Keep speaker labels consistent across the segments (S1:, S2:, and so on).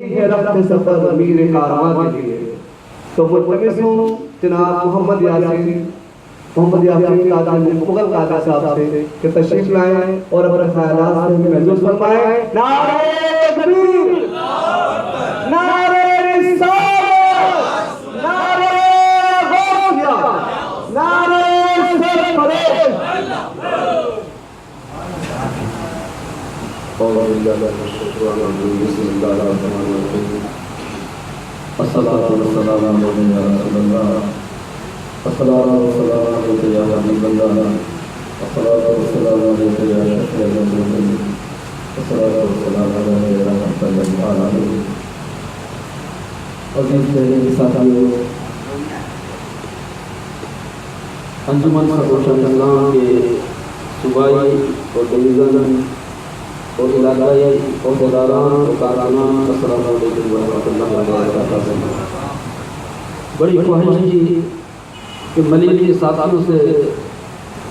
S1: رفت سفر امیر کارواں کے لیے تو ملتمس ہوں جناب محمد یاسین قادری مغل قادری صاحب سے کہ تشریف لائیں اور اپنے خیالات سے ہمیں محظوظ فرمائیں. نعرہ تکبیر، نعرہ رسالت، نعرہ غوثیہ، نعرہ سرفراز. بسم اللہ الرحمن الرحیم. الصلاۃ والسلام علی رسول اللہ، الصلاۃ والسلام علی یا حبیب اللہ، الصلاۃ والسلام علی یا شفیع المذنبین، الصلاۃ والسلام علی رحمۃ للعالمین. عزیز ساتھیو، انجمن سرگوشت اسلام کے صوبائی اور ڈویژن اور علاقائی عہدیداران اور کارکنان، السلام علیکم ورحمۃ اللہ وبرکاتہ. بڑی خواہش تھی کہ ملیل کے ساتھیوں سے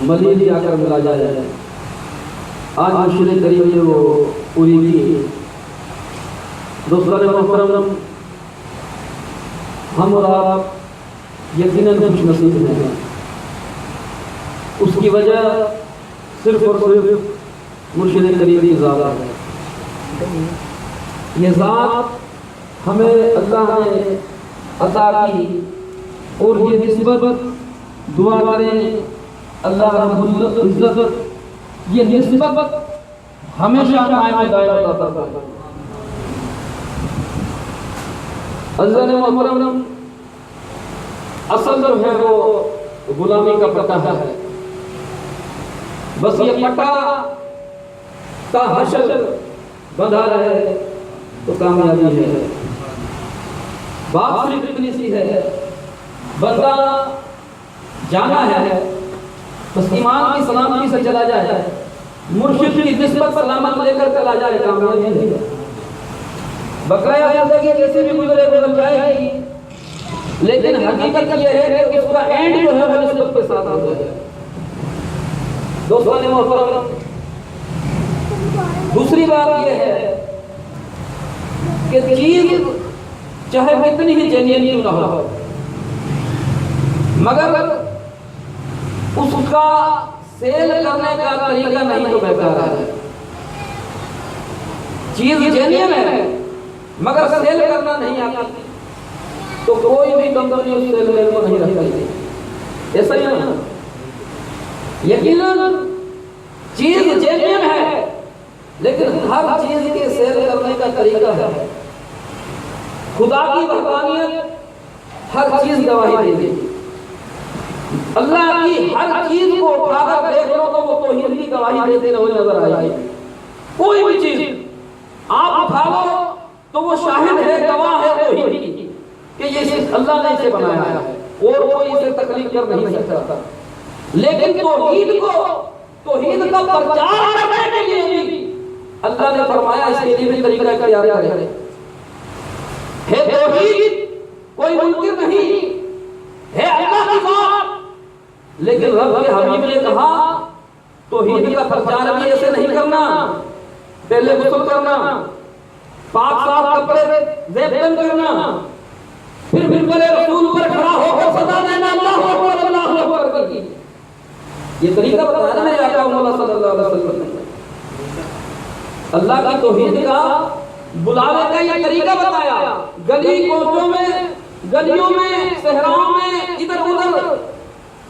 S1: ملیل آ کر ملا جائے. آج مرشد کریم نے وہ پوری کی. دوستان محترم، ہم اور آپ یقیناً خوش نصیب ہیں. اس کی وجہ صرف اور صرف مرشد کریم کی ذات ہے. یہ ذات ہمیں اللہ نے عطا کی اور یہ نسبت دعا کریں اللہ رب العزت یہ نسبت ہمیشہ قائم دائم عطا فرمائے. عزیزان محترم، اصل جو ہے وہ غلامی کا پٹا ہے. بس یہ پٹا تا حشر بندھا رہے تو کامیابی ہے. بات صرف اتنی سی ہے، بندہ جانا ہے بس ایمان کی سلامتی سے چلا جائے، مرشد کی نسبت سلامت لے کر چلا جائے، کامیابی ہے. بقایا زندگی کیسے بھی گزر جائے گی، لیکن حقیقت یہ ہے کہ اس کا اینڈ جو ہے وہ نسبت کے ساتھ ہوتا ہے. دوستان محترم، دوسری بات یہ ہے کہ چیز چاہے کتنی ہی جینین کیوں نہ ہو، مگر اس کا سیل کرنے کا طریقہ نہیں تو بیکار ہے. چیز جینین ہے مگر سیل کرنا نہیں آتا تو کوئی بھی کمپنی اس سیل کو نہیں رکھتی. ایسا ہی ہے. یقیناً چیز جینین ہے لیکن ہر چیز کے سیل کرنے کا طریقہ ہے. خدا کی وحدانیت ہر چیز گواہی دے گی. اللہ کی ہر چیز کو اٹھا کر دیکھ لو تو وہ توحید کی گواہی دیتے ہوئے نظر آئے گی. کوئی بھی چیز آپ اٹھا لو تو وہ شاہد ہے، گواہ ہے توحید کی کہ یہ اللہ نے اسے بنایا ہے اور کوئی اسے تکلیف کر نہیں سکتا. لیکن توحید کا پرچار کرنے کے لیے بھی اللہ نے فرمایا اس کے لیے بھی طریقہ اختیار کرے. ہے توحید کوئی منکر نہیں ہے، اللہ کی ذات. لیکن رب کے حبیب نے کہا توحید کا پرچار بھی ایسے نہیں کرنا. پہلے غسل کرنا، پاک صاف کپڑے زیب کرنا، پھر منبر رسول پر کھڑا ہو کر صدا دینا اللہ اکبر اللہ اکبر کی. یہ طریقہ بتایا میرے آقا مولا صلی اللہ علیہ وسلم نے. اللہ کی توحید کا بلانے کا یہ طریقہ بتایا. گلی کوچوں میں، گلیوں میں، صحراؤں میں ادھر ادھر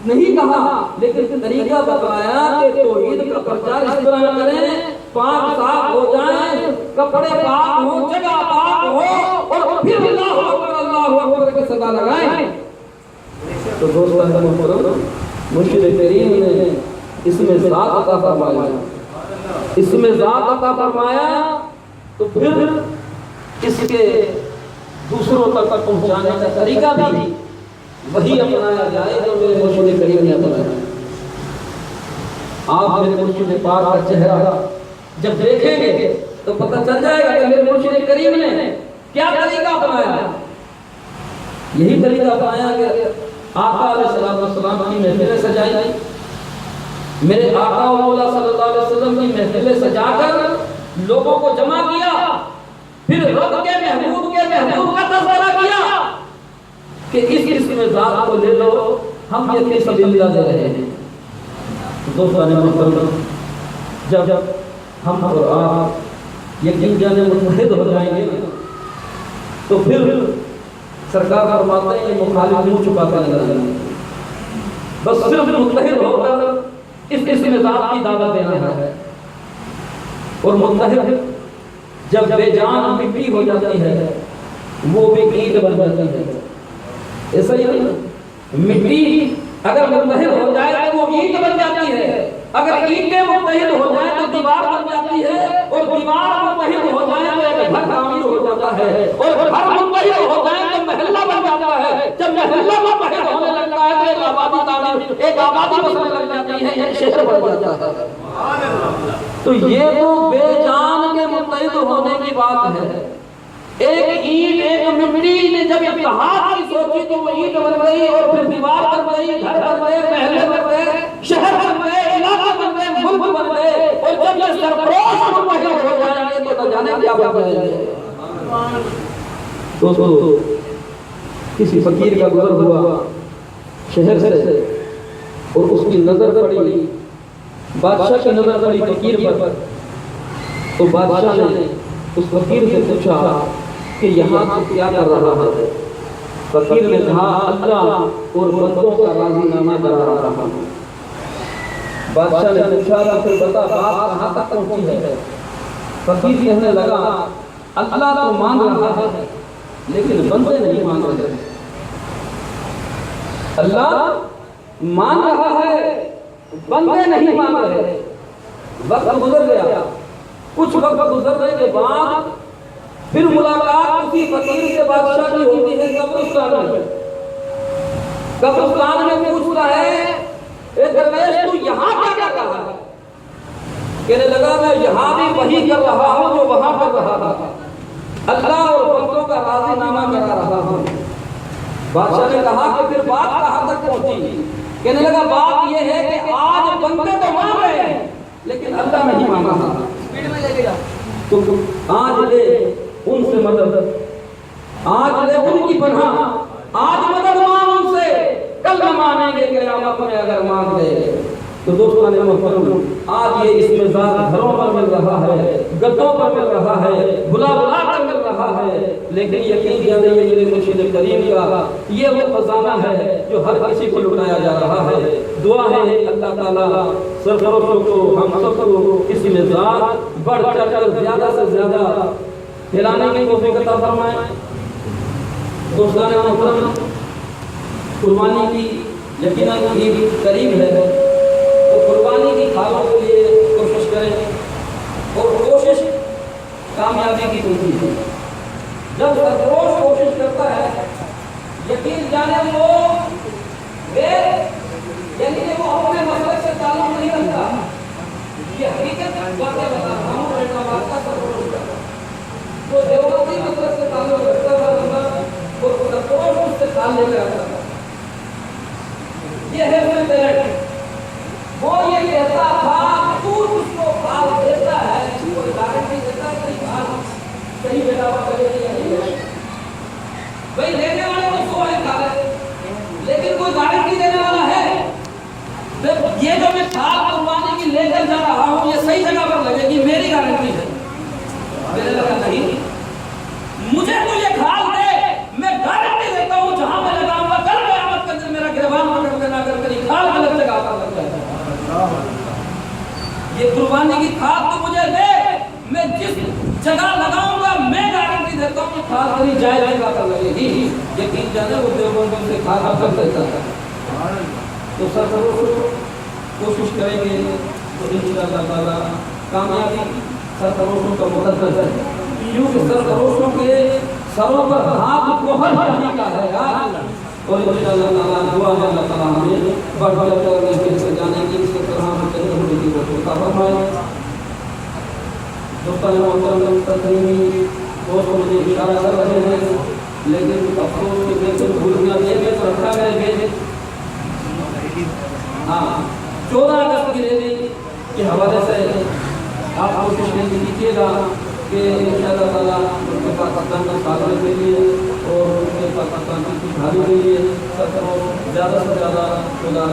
S1: نہیں کہا، لیکن طریقہ بتایا کہ توحید کا پرچار اس طرح کریں، پاک صاف ہو جائیں، کپڑے پاک ہوں، جگہ پاک ہو اور پھر اللہ اکبر کے صدا لگائیں. تو دوستان محترم، مرشد کریم نے اس میں ذات عطا فرمایا. اس میں ذات عطا فرمایا تو پھر اس کے دوسروں تک پہنچانے کا طریقہ بھی وہی اپنایا جائے جو میرے مرشد کریم نے اپنایا. آپ میرے مرشد پاک کا چہرہ جب دیکھیں گے تو پتہ چل جائے گا کہ میرے مرشد کریم نے کیا طریقہ اپنایا. یہی طریقہ اپنایا کہ آقا علیہ السلام کی محفلیں سجائی گئی. میرے آقا و مولا صلی اللہ علیہ وسلم کی محفلیں سجا کر لوگوں کو جمع کیا، پھر رب کے محبوب محبوب کا تذکرہ کیا کہ اس ذات کو لے لو، ہم یہ فی سبیل اللہ دے رہے ہیں۔ دوستان محترم، جب ہم اور آپ یقین جانے متحد ہو جائیں گے تو پھر سرکار فرماتے ہیں یہ مخالف منہ چھپاتے نظر آئیں گے۔ بس صرف متحد ہو کر اس ذات کی دعوت دینا ہے، اور متحد جب بے جان مٹی ہو جاتی ہے وہ بھی اینٹ بن جاتی ہے۔ ایسا ہی ہے، مٹی اگر متحد ہو جائے تو وہ اینٹ بن جاتی ہے، اگر اینٹیں متحد ہو جائیں تو دیوار بن جاتی ہے، اور دیوار متحد ہو جائے تو ایک گھر تعمیر ہو جاتا ہے، اور گھر متحد ہو جائے تو محلہ بن جاتا ہے، جب محلہ متحد ہونے لگتا ہے تو ایک آبادی تعمیر، ایک آبادی بسنے لگ جاتی ہے، ایک شہر بن جاتا ہے۔ تو یہ تو بے جان کے متحد ہونے کی بات ہے۔ ایک اینٹ ایک مٹی نے جب اتحاد کی سوچی تو وہ اینٹ بن گئی، اور پھر دیوار بن گئی، گھر بن گئے، محلے بن گئے، شہر بن گئے، علاقہ بن گئے، ملک بن گئے، اور جب یہ سرفروش متحد ہو جائیں گے تو نہ جانے کیا بن جائیں گے۔ دوستو، کسی فقیر کا گزر ہوا شہر سے، اور اس کی نظر پڑی، بادشاہ کی نظر پڑی فقیر پر، تو بادشاہ نے اس فقیر سے پوچھا کہ یہاں تو کیا کر رہا ہے؟ فقیر نے کہا اللہ اور بندوں کا راضی نامہ کرا رہا ہوں۔ بادشاہ نے پوچھا تو پھر بتا بات کہاں تک پہنچی ہے؟ فقیر کہنے لگا اللہ تو مان رہا ہے لیکن بندے نہیں مان رہے۔ اللہ مان رہا ہے، بندے نہیں مان رہے۔ وقت گزر گیا، کچھ وقت گزرنے کے بعد پھر ملاقات اسی فقیر سے بادشاہ کی ہوتی ہے قبرستان میں۔ قبرستان میں پوچھتا ہے اے درویش تو یہاں کیا کر رہا ہے؟ کہنے لگا میں یہاں بھی وہی کر رہا ہوں جو وہاں کر رہا تھا، اللہ اور بندوں کا راضی نامہ کرا رہا ہوں۔ بادشاہ نے کہا کہ پھر بات کہاں تک پہنچی؟ کہنے لگا بات یہ ہے کہ آج بندے تو مان رہے ہیں لیکن اللہ نہیں مان رہا۔ تو آج لے ان سے مدد، آج لے ان کی پناہ، آج مدد مان ان سے، کل نہ مانیں گے قیامت میں اگر مان لے۔ تو دوستان محترم، آج یہ اس میں ذات گھروں پر مل رہا ہے، گدوں پر مل رہا ہے، بلا بلا کر مل رہا ہے، لیکن یقین جانے یہ میرے مرشد کریم کا یہ وہ خزانہ ہے جو ہر کسی کو لٹایا جا رہا ہے۔ دعا ہے اللہ تعالیٰ سرفروشوں کو، ہم سب کو اس میں ذات بڑھ چڑھ کر زیادہ سے زیادہ پھیلانے کی توفیق عطا فرمائے۔ دوستان محترم، قربانی کی یقیناً عید قریب ہے، تو قربانی کی کھالوں کے لیے کوشش کریں، اور کوشش کامیابی کی ہوتی ہے۔ جب سرفروش کوشش کرتا ہے یقین جانے وہ یعنی کہ وہ اپنے مسلک سے تعلق نہیں رکھتا، یہ حقیقت باتیں بتا رہا ہوں، احتماد کا سرفروش کرتا وہ دیوبندی مسلک سے تعلق رکھتا تھا، اور سرفروش اس سے تعلق رکھتا تھا۔ یہ ہے اس میں پیرنٹ، وہ یہ کہتا تھا تو اس کو پھال دیتا ہے، کوئی گارنٹی دیتا ہے کہ پھال صحیح جگہ پر لگے یا نہیں لگے، بھائی لینے والے کو سو ہے کھا رہے، لیکن کوئی گارنٹی دینے والا ہے یہ جو میں پھال قربانی کی لے کر جا رہا ہوں یہ صحیح جگہ پر لگے گی، میری گارنٹی ہے؟ میرے لگا نہیں، مجھے تو یہ کھال دے، میں گارنٹی دیتا ہوں جہاں میں لگاؤں گا کل قیامت کے دن میرا گریبان پکڑ کے نہ کر کری کھال غلط جگہ پر لگ جائے گا۔ یہ قربانی کی کھال تو مجھے دے، میں جس جگہ لگاؤں گا میں گارنٹی دیتا ہوں کہ کھال کری جائے جگہ پر لگے گی۔ یقین جانے وہ دیوبندوں سے کھال حاصل دیتا ہے۔ تو سرفروش کوشش کریں گے تو انشاءاللہ تعالیٰ کامیابی سرفروشوں کا مقدس ہے، کیونکہ سرفروشوں کے سروں پر ہاتھ گوہر چاندی کا ہے یار، اور انشاءاللہ تعالیٰ دعا ہے اللہ تعالیٰ ہمیں بڑھ بڑھ کر محفل سے جانے کی اس طرح ہم چلے ہونے کی توفیق عطا فرمائے۔ دوستان محترم، تسلیمی دوست مجھے اشارہ کر رہے ہیں، لیکن افسوس کہ بالکل بھول گیا یہ تو رکھا گئے ہاں 14 اگست کی ریلی کے حوالے سے آپ کوشش نہیں کیجیے گا کہ انشاءاللہ تعالیٰ ان کے پاکستان میں ساتھ کے لیے اور ان کے پاکستان کی خوشحالی کے لیے سب کو زیادہ سے زیادہ خدا